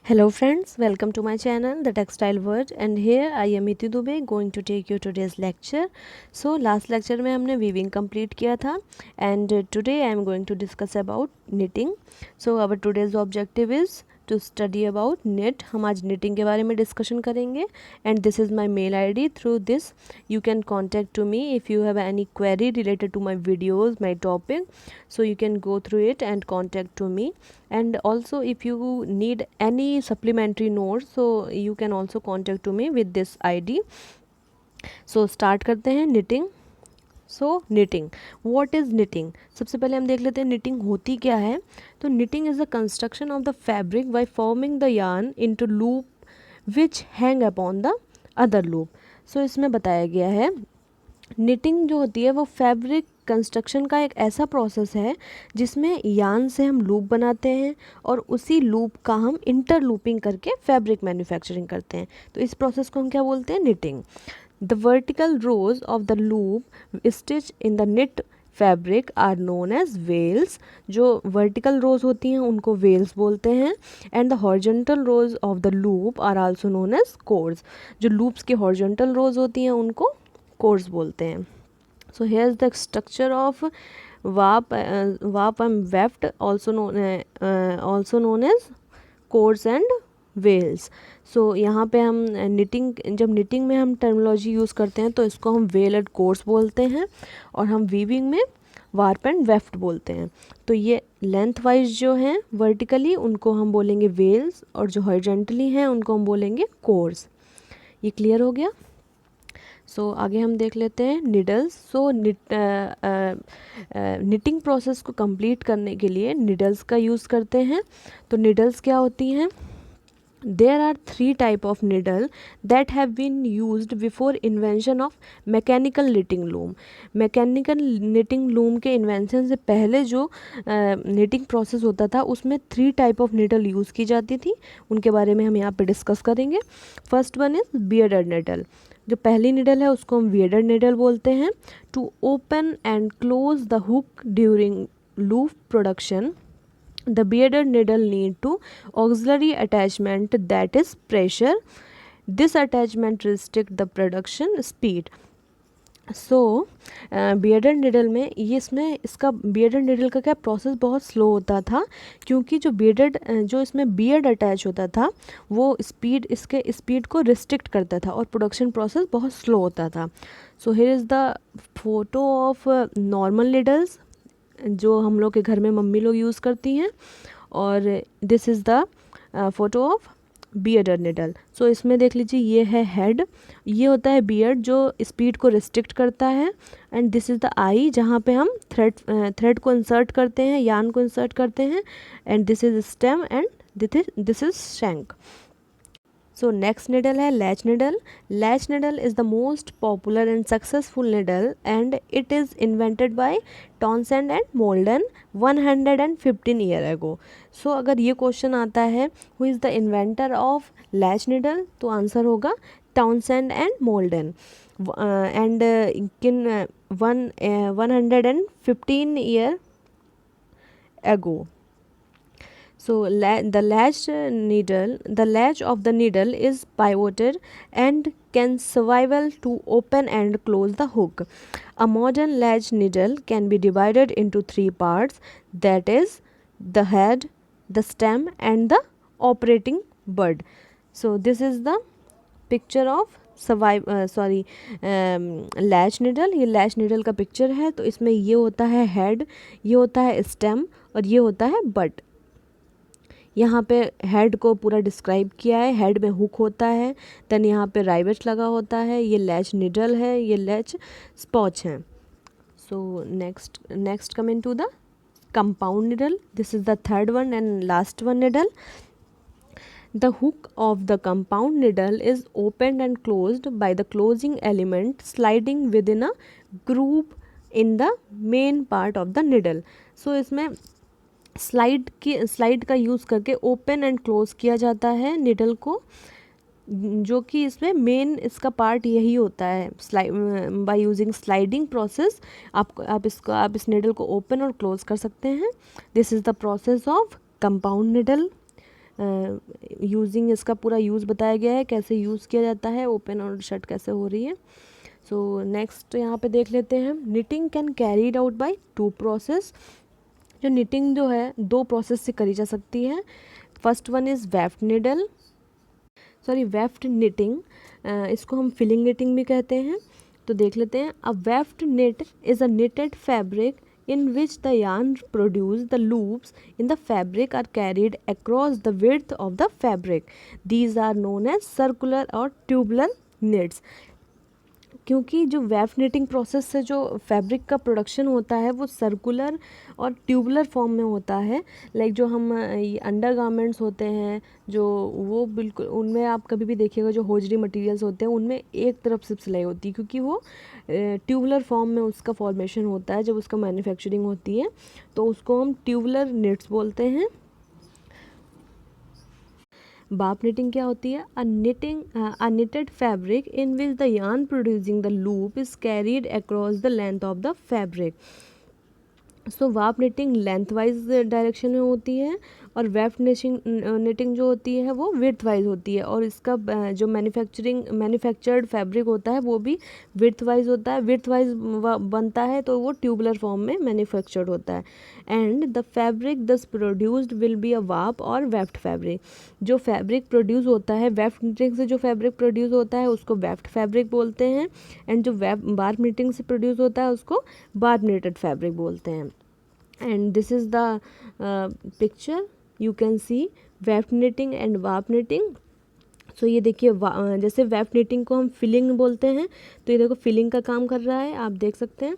Hello friends, welcome to my channel The Textile World and here I am Iti Dubey going to take you today's lecture. So last lecture में हमने weaving complete किया था and today I am going to discuss about knitting. So our today's objective is to study about knit. हम आज knitting के बारे में discussion करेंगे and this is my mail ID. Through this you can contact to me if you have any query related to my videos, my topic. So you can go through it and contact to me. And also if you need any supplementary notes so you can also contact to me with this id. So start करते हैं knitting. So knitting, what is knitting? सबसे पहले हम देख लेते हैं knitting होती क्या है. तो knitting is the construction of the fabric by forming the yarn into loop which hang upon the other loop. So इसमें बताया गया है निटिंग जो होती है वो फैब्रिक कंस्ट्रक्शन का एक ऐसा प्रोसेस है जिसमें यान से हम लूप बनाते हैं और उसी लूप का हम इंटर लूपिंग करके फैब्रिक मैन्युफैक्चरिंग करते हैं. तो इस प्रोसेस को हम क्या बोलते हैं? Knitting. The vertical rows of the loop stitch in the knit fabric are known as wales. जो वर्टिकल रोज होती हैं उनको वेल्स बोलते हैं. And the horizontal rows of the loop are also known as course. जो loops की horizontal rows होती हैं उनको कोर्स बोलते हैं. So here is the structure of warp and weft also known as course and wales. So यहाँ पे हम जब निटिंग में हम टर्मिनोलॉजी यूज़ करते हैं तो इसको हम वेल एंड कोर्स बोलते हैं और हम वीविंग में वार्प एंड वेफ्ट बोलते हैं. तो ये लेंथ वाइज जो हैं वर्टिकली उनको हम बोलेंगे वेल्स और जो हॉरिजॉन्टली हैं उनको हम बोलेंगे कोर्स. ये क्लियर हो गया. सो आगे हम देख लेते हैं निडल्स. सो निटिंग प्रोसेस को कंप्लीट करने के लिए निडल्स का यूज़ करते हैं. तो निडल्स क्या होती हैं? There are 3 type of needle that have been used before invention of mechanical knitting loom. Mechanical knitting loom के इन्वेंशन से पहले जो निटिंग प्रोसेस होता था उसमें 3 टाइप ऑफ निडल यूज़ की जाती थी. उनके बारे में हम यहाँ पे डिस्कस करेंगे. First one is bearded needle. जो पहली निडल है उसको हम बियर्डेड निडल बोलते हैं. To open and close the hook during loop production the bearded needle need to auxiliary attachment that is pressure. This attachment restrict the production speed. So bearded needle में ये इसका bearded needle का क्या process बहुत slow होता था क्योंकि जो इसमें बियर्ड अटैच होता था वो इसके स्पीड को रिस्ट्रिक्ट करता था और प्रोडक्शन प्रोसेस बहुत स्लो होता था. So here is the photo of normal needles जो हम लोग के घर में मम्मी लोग यूज़ करती हैं और this is the photo of bearded needle. So इसमें देख लीजिए ये है हेड. ये होता है बियर्ड जो स्पीड को रिस्ट्रिक्ट करता है. एंड दिस इज़ द आई जहाँ पे हम थ्रेड को इंसर्ट करते हैं, यान को इंसर्ट करते हैं. And this is stem and this is shank. So next needle है latch needle. Latch needle is the most popular and successful needle and it is invented by Townsend and Moulden 115 year ago. So अगर ये question आता है who is the inventor of latch needle तो answer होगा Townsend and मोल्डन. And किन 115 year एगो. So the latch of the needle is pivoted and can swivel to open and close the hook. A modern latch needle can be divided into 3 parts, that is the head, the stem and the operating bud. So this is the picture of latch needle. ये latch needle का picture है. तो इसमें ये होता है head, ये होता है स्टेम और ये होता है बड. यहाँ पे हेड को पूरा डिस्क्राइब किया है. हेड में हुक होता है, देन यहाँ पे राइवेट लगा होता है. ये लैच निडल है, ये लैच स्पॉच है. So next coming to the compound needle. This is the third one and last one needle. The hook of the compound needle is opened and closed by the closing element sliding within a groove in the main part of the needle. So इसमें slide का use करके open and close किया जाता है needle को, जो कि इसमें मेन इसका पार्ट यही होता है. बाय यूजिंग स्लाइडिंग प्रोसेस आप इस निडल को ओपन और क्लोज कर सकते हैं. This is the process of compound needle. Using इसका पूरा यूज़ बताया गया है, कैसे यूज़ किया जाता है, ओपन और शट कैसे हो रही है। सो नेक्स्ट यहाँ पे देख लेते हैं, knitting can carried out by 2 process. जो निटिंग जो है 2 प्रोसेस से करी जा सकती है। First one is weft knitting, इसको हम फिलिंग निटिंग भी कहते हैं। तो देख लेते हैं, a weft knit is a knitted fabric in which the yarn produce the loops in the fabric are carried across the width of the fabric. These are known as circular or tubular knits. क्योंकि जो वेफ knitting process से जो fabric का production होता है वो circular और tubular form में होता है। लाइक जो हम अंडर गारमेंट्स होते हैं जो, वो बिल्कुल उनमें आप कभी भी देखिएगा जो होजरी मटेरियल्स होते हैं उनमें एक तरफ सिर्फ सिलाई होती है, क्योंकि वो ट्यूबुलर फॉर्म में उसका फॉर्मेशन होता है। जब उसका मैन्युफैक्चरिंग होती है तो उसको हम ट्यूबुलर निट्स बोलते हैं। बाप निटिंग क्या होती है? A knitted fabric in which the yarn producing the loop is carried across the length of the fabric. So warp knitting length wise direction में होती है और वेफ निटिंग जो होती है वो विड्थ वाइज होती है, और इसका जो मैन्युफैक्चर्ड फैब्रिक होता है वो भी विड्थ वाइज होता है। विड्थ वाइज बनता है तो वो ट्यूबुलर फॉर्म में मैन्युफैक्चर्ड होता है। एंड द फैब्रिक दस प्रोड्यूस्ड विल बी अ वाप और वेफ्ट फैब्रिक। जो फैब्रिक प्रोड्यूस होता है वेफ्ट निटिंग से, जो फैब्रिक प्रोड्यूस होता है उसको वेफ्ट फैब्रिक बोलते हैं, एंड जो बार्प निटिंग से प्रोड्यूस होता है उसको बार्प निटेड फैब्रिक बोलते हैं। And this is the picture you can see weft knitting and वाप निटिंग। सो ये देखिए जैसे वेफ्ट निटिंग को हम फिलिंग बोलते हैं, तो ये देखो फिलिंग का काम कर रहा है, आप देख सकते हैं।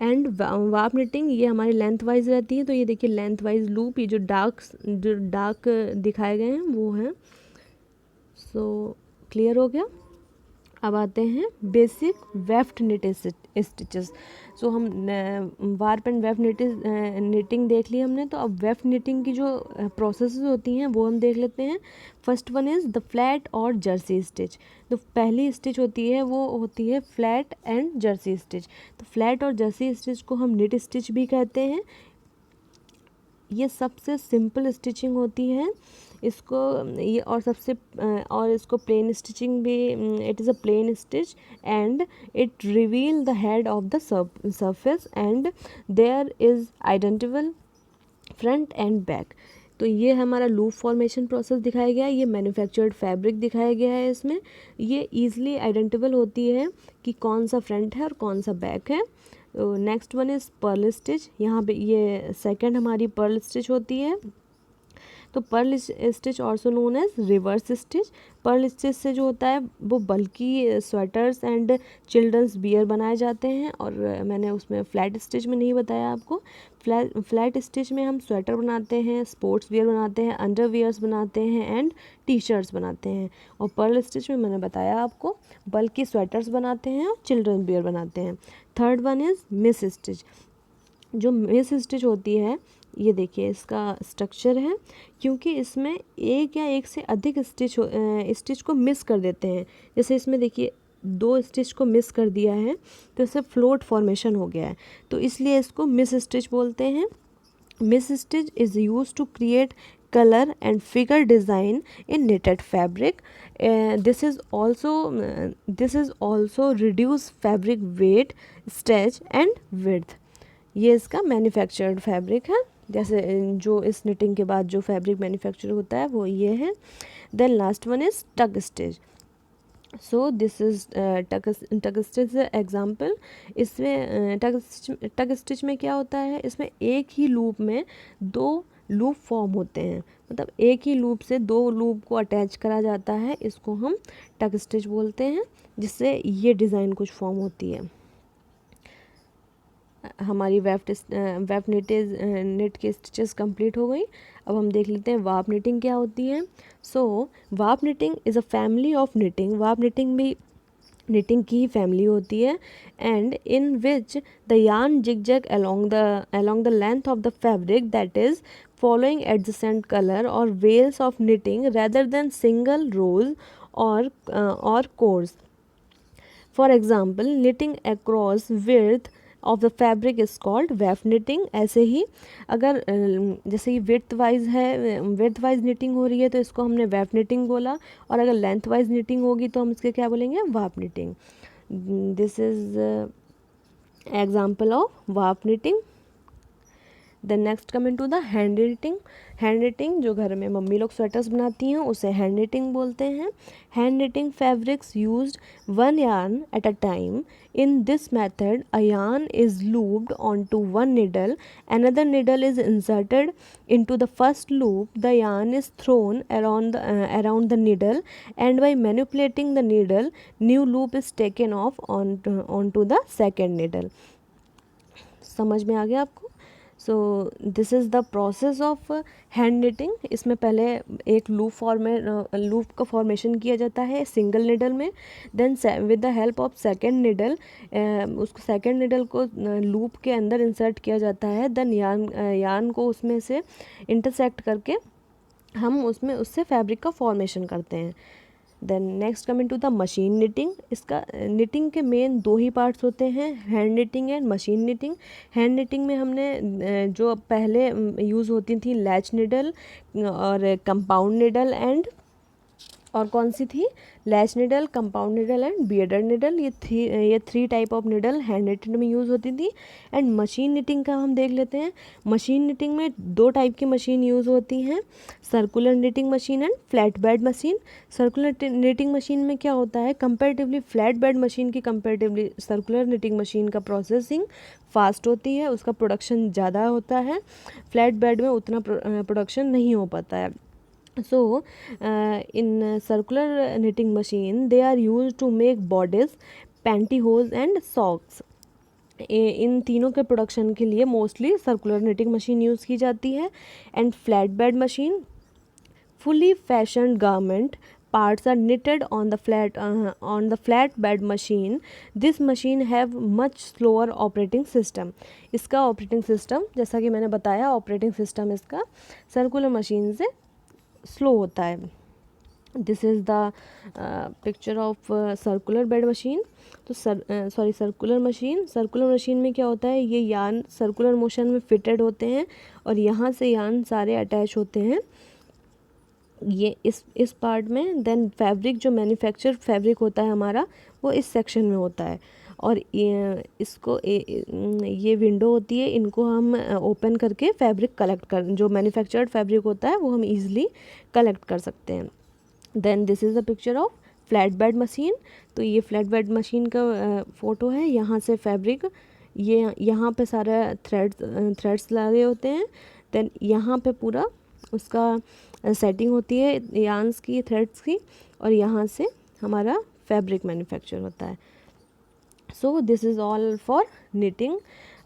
एंड वाप निटिंग ये हमारी लेंथ वाइज रहती है, तो ये देखिए लेंथ वाइज लूप, ये जो डार्क दिखाए गए हैं वो हैं। सो क्लियर हो गया। अब आते हैं बेसिक वेफ्ट निट स्टिचेस। सो हम वार्प एंड वेफ्ट निटिंग देख ली हमने, तो अब वेफ्ट निटिंग की जो प्रोसेस होती हैं वो हम देख लेते हैं। First one is the flat और जर्सी स्टिच। तो पहली स्टिच होती है वो होती है फ्लैट एंड जर्सी स्टिच। तो फ्लैट और जर्सी स्टिच को हम निट स्टिच भी कहते हैं। ये सबसे सिंपल स्टिचिंग होती है इसको, ये और इसको प्लेन स्टिचिंग भी, it is a plain stitch and it reveal the head of the surface and there is identifiable front and back. तो ये हमारा लूप फॉर्मेशन प्रोसेस दिखाया गया है, ये मैन्युफैक्चर्ड फैब्रिक दिखाया गया है। इसमें ये ईजिली आइडेंटिबल होती है कि कौन सा फ्रंट है और कौन सा बैक है। Next one is Perl stitch. यहाँ पे ये सेकंड हमारी पर्ल स्टिच होती है। तो purl stitch also known as reverse stitch. Purl stitch से जो होता है वो बल्कि स्वेटर्स एंड चिल्ड्रंस बियर बनाए जाते हैं, और मैंने उसमें फ्लैट स्टिच में नहीं बताया आपको। फ्लैट स्टिच में हम स्वेटर बनाते हैं, स्पोर्ट्स वियर बनाते हैं, अंडरवियर्स बनाते हैं एंड टी शर्ट्स बनाते हैं। और पर्ल स्टिच में मैंने बताया आपको बल्कि स्वेटर्स बनाते हैं और चिल्ड्रन बियर बनाते हैं। Third one is miss stitch. जो मिस स्टिच होती है, ये देखिए इसका स्ट्रक्चर है, क्योंकि इसमें एक या एक से अधिक स्टिच को मिस कर देते हैं। जैसे इसमें देखिए 2 स्टिच को मिस कर दिया है तो इससे फ्लोट फॉर्मेशन हो गया है, तो इसलिए इसको मिस स्टिच बोलते हैं। Miss stitch is use to create color and figure design in knitted fabric. This is also reduce fabric weight, stretch and width. ये इसका मैन्युफैक्चर्ड फैब्रिक है। जैसे जो इस निटिंग के बाद जो फैब्रिक मैन्युफैक्चर होता है वो ये है। Then last one is tuck stitch. So this is tuck stitch example. इसमें टग स्टिच में क्या होता है, इसमें एक ही लूप में 2 लूप फॉर्म होते हैं, मतलब एक ही लूप से 2 लूप को अटैच करा जाता है, इसको हम टग स्टिच बोलते हैं, जिससे ये डिज़ाइन कुछ फॉर्म होती है। हमारी वेफ्ट निट के स्टिचेस कंप्लीट हो गई। अब हम देख लेते हैं वाप निटिंग क्या होती है। सो warp knitting is a family of knitting. वाप निटिंग भी निटिंग की फैमिली होती है, and in which the yarn zigzag along the length of the fabric, that is following adjacent color or veils of knitting rather than single rows or cores. For example, knitting across width of the fabric is called वेफ knitting. ऐसे ही अगर जैसे ये width wise है, width wise knitting हो रही है तो इसको हमने वेफ निटिंग बोला, और अगर लेंथ वाइज निटिंग होगी तो हम इसके क्या बोलेंगे, warp knitting. This is example of warp knitting. Then next coming to the hand knitting. Hand knitting जो घर में मम्मी लोग स्वेटर्स बनाती हैं उसे हैंड निटिंग बोलते हैं। Hand knitting fabrics used one yarn at a time. In this method, a yarn is looped onto one needle, another needle is inserted into the first loop, the yarn is thrown around the needle, and by manipulating the needle, new loop is taken off onto the second needle. समझ में आ गया आपको? So this is the process of hand knitting. इसमें पहले एक loop का formation किया जाता है सिंगल निडल में, then with the help of second needle उसको सेकेंड निडल को लूप के अंदर इंसर्ट किया जाता है, देन यार्न को उसमें से इंटरसेक्ट करके हम उससे फैब्रिक का फॉर्मेशन करते हैं। Then next coming to the machine knitting. इसका निटिंग के मेन दो ही पार्ट्स होते हैं, hand knitting and machine knitting. Hand knitting में हमने जो पहले यूज़ होती थी लैच निडल और कंपाउंड निडल एंड, और कौन सी थी, latch needle, compound needle and bearded needle. ये three type of needle hand knitting में यूज़ होती थी। एंड मशीन निटिंग का हम देख लेते हैं। मशीन निटिंग में दो टाइप की मशीन यूज़ होती हैं, circular knitting machine and flat bed machine. Circular knitting machine में क्या होता है, कंपेरेटिवली फ्लैट बेड मशीन की कंपेरेटिवली सर्कुलर निटिंग मशीन का प्रोसेसिंग फास्ट होती है, उसका प्रोडक्शन ज़्यादा होता है। फ्लैट बेड में उतना प्रोडक्शन नहीं हो पाता है। So, in circular knitting machine, they are used to make bodies, pantyhose and socks. इन तीनों के प्रोडक्शन के लिए mostly circular knitting machine use की जाती है। And flat bed machine, fully fashioned garment parts are knitted on the flat bed machine. This machine have much slower operating system. इसका operating system, जैसा कि मैंने बताया, ऑपरेटिंग सिस्टम इसका circular machine से स्लो होता है। This is the picture of circular bed machine. तो सर्कुलर मशीन में क्या होता है, ये यार्न सर्कुलर मोशन में फिटेड होते हैं और यहाँ से यार्न सारे अटैच होते हैं ये इस पार्ट में। देन फैब्रिक, जो मैन्युफैक्चर फैब्रिक होता है हमारा, वो इस सेक्शन में होता है। और ये विंडो होती है, इनको हम ओपन करके फैब्रिक कलेक्ट कर, जो मैन्युफैक्चर्ड फैब्रिक होता है वो हम इजीली कलेक्ट कर सकते हैं। Then this is the picture of flat bed machine. तो ये फ्लैट बेड मशीन का फ़ोटो है। यहाँ से फैब्रिक, ये यहाँ पे सारे थ्रेड्स लगे होते हैं। देन यहाँ पे पूरा उसका सेटिंग होती है यार्न्स की, थ्रेड्स की, और यहाँ से हमारा फैब्रिक मैन्युफैक्चर होता है। So this is all for knitting.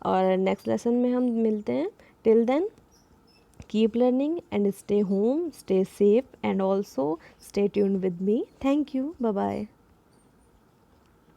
और नेक्स्ट लेसन में हम मिलते हैं। Till then keep learning and stay home, stay safe and also stay tuned with me. Thank you, bye bye.